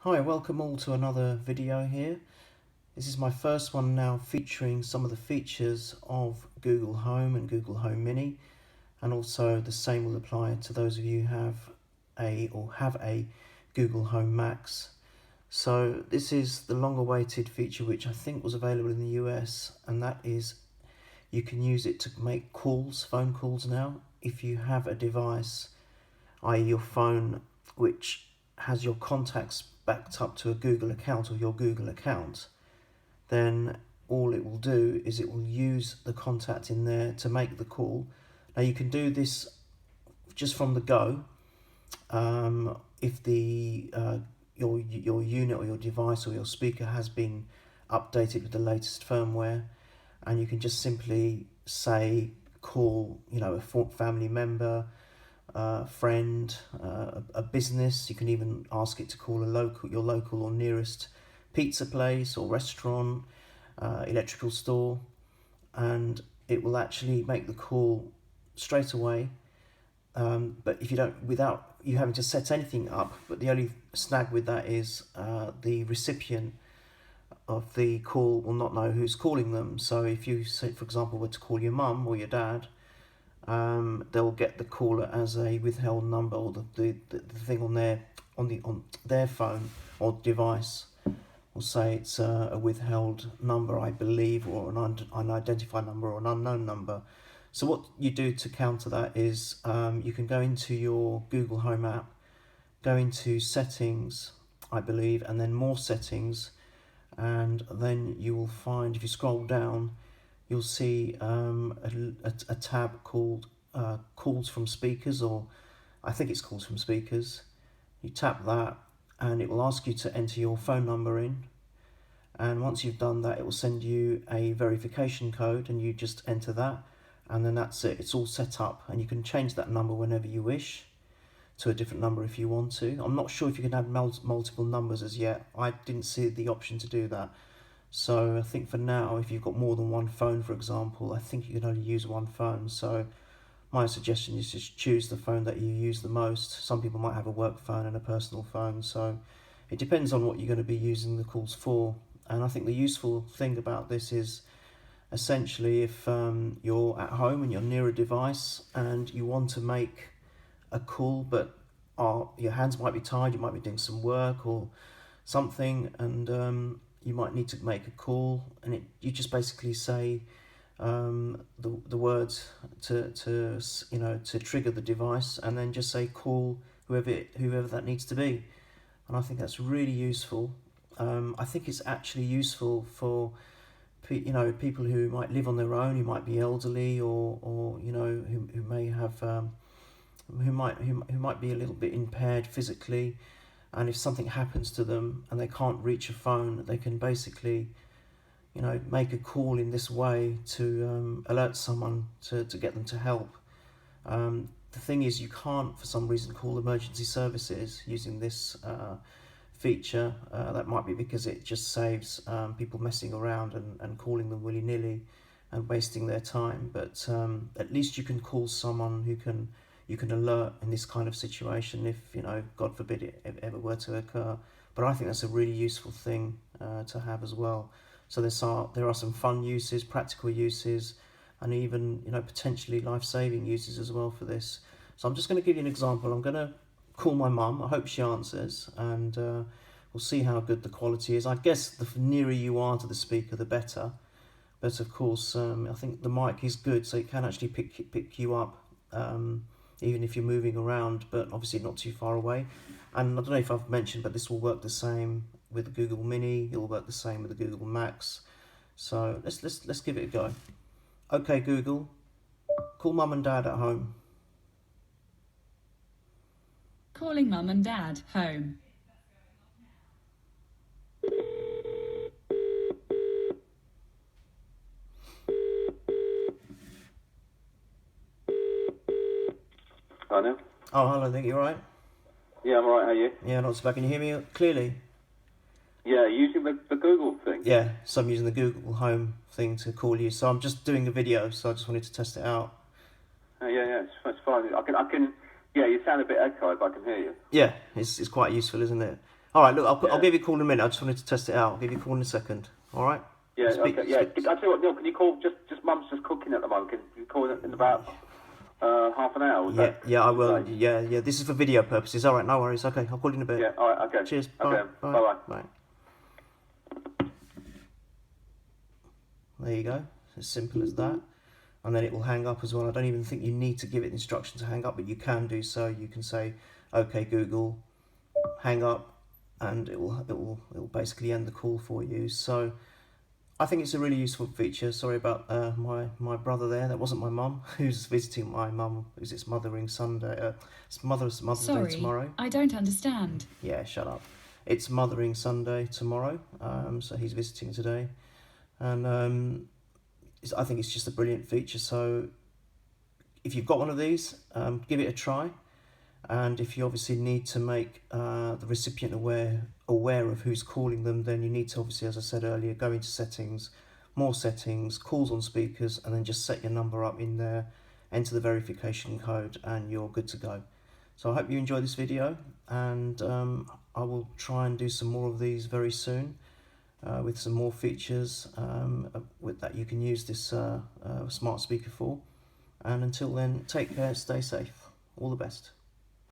Hi, welcome all to another video here. This is my first one now featuring some of the features of Google Home and Google Home Mini, and also the same will apply to those of you who have a Google Home Max. So this is the long-awaited feature which I think was available in the US, and that is you can use it to make calls, phone calls now. If you have a device, i.e. your phone, which has your contacts backed up to a Google account or your Google account, then all it will do is it will use the contact in there to make the call. Now you can do this just from the go. If the your unit or your device or your speaker has been updated with the latest firmware, and you can just simply say call, a family member, friend, a business. You can even ask it to call your local or nearest pizza place or restaurant, electrical store, and it will actually make the call straight away. But if you don't, without you having to set anything up, but the only snag with that is the recipient of the call will not know who's calling them. So if you, say, for example, were to call your mum or your dad, they'll get the caller as a withheld number, or the thing on their phone or device will say it's a withheld number, I believe, or an unidentified number or an unknown number. So what you do to counter that is you can go into your Google Home app, go into settings, I believe, and then more settings, and then you will find, if you scroll down, you'll see a tab called calls from speakers, or I think it's calls from speakers. You tap that and it will ask you to enter your phone number in, and once you've done that it will send you a verification code, and you just enter that, and then that's it. It's all set up, and you can change that number whenever you wish to a different number if you want to. I'm not sure if you can add multiple numbers as yet. I didn't see the option to do that. So I think for now, if you've got more than one phone, for example, I think you can only use one phone. So my suggestion is just choose the phone that you use the most. Some people might have a work phone and a personal phone, so it depends on what you're going to be using the calls for. And I think the useful thing about this is essentially if you're at home and you're near a device and you want to make a call, but your hands might be tied, you might be doing some work or something, and you might need to make a call, and you just basically say the words to trigger the device, and then just say call whoever that needs to be. And I think that's really useful. I think it's actually useful for people who might live on their own, who might be elderly, or who may have who might be a little bit impaired physically, and if something happens to them and they can't reach a phone, they can basically make a call in this way to alert someone to get them to help. The thing is, you can't for some reason call emergency services using this feature. That might be because it just saves people messing around and calling them willy-nilly and wasting their time, but at least you can call someone who you can alert in this kind of situation if, God forbid it ever were to occur. But I think that's a really useful thing to have as well. So there are some fun uses, practical uses, and even potentially life-saving uses as well for this. So I'm just going to give you an example. I'm going to call my mum. I hope she answers, and we'll see how good the quality is. I guess the nearer you are to the speaker, the better. But of course, I think the mic is good, so it can actually pick you up, even if you're moving around, but obviously not too far away. And I don't know if I've mentioned, but this will work the same with the Google Mini. It will work the same with the Google Max. So let's give it a go. Okay, Google, call mum and dad at home. Calling mum and dad home. Hi now. Oh, hello, think you all right? Yeah, I'm alright, how are you? Yeah, not so bad. Can you hear me clearly? Yeah, using the Google thing? Yeah, so I'm using the Google Home thing to call you. So I'm just doing a video, so I just wanted to test it out. Yeah, it's fine. I can, yeah, you sound a bit echoed, but I can hear you. Yeah, it's quite useful, isn't it? All right, look, I'll Yeah. give you a call in a minute. I just wanted to test it out. I'll give you a call in a second. All right? Yeah, Speak- okay, yeah. speak- I tell you what, Neil, can you call, just Mum's just cooking at the moment, can you call in about half an hour? Yeah, I will. Say? Yeah. This is for video purposes. All right, no worries. Okay, I'll call you in a bit. Yeah, alright, okay. Cheers. Bye. Okay, Bye. bye-bye. Bye. There you go. As simple as that. And then it will hang up as well. I don't even think you need to give it instruction to hang up, but you can do so. You can say, "Okay, Google, hang up," and it will basically end the call for you. So I think it's a really useful feature. Sorry about my brother there. That wasn't my mum who's visiting my mum because it's Mothering Sunday. It's Mother's Day Sorry, tomorrow. I don't understand. Yeah, shut up. It's Mothering Sunday tomorrow. So he's visiting today, and I think it's just a brilliant feature. So if you've got one of these, give it a try. And if you obviously need to make the recipient aware of who's calling them, then you need to obviously, as I said earlier, go into settings, more settings, calls on speakers, and then just set your number up in there, enter the verification code, and you're good to go. So I hope you enjoyed this video, and I will try and do some more of these very soon with some more features that you can use this smart speaker for. And until then, take care, stay safe. All the best.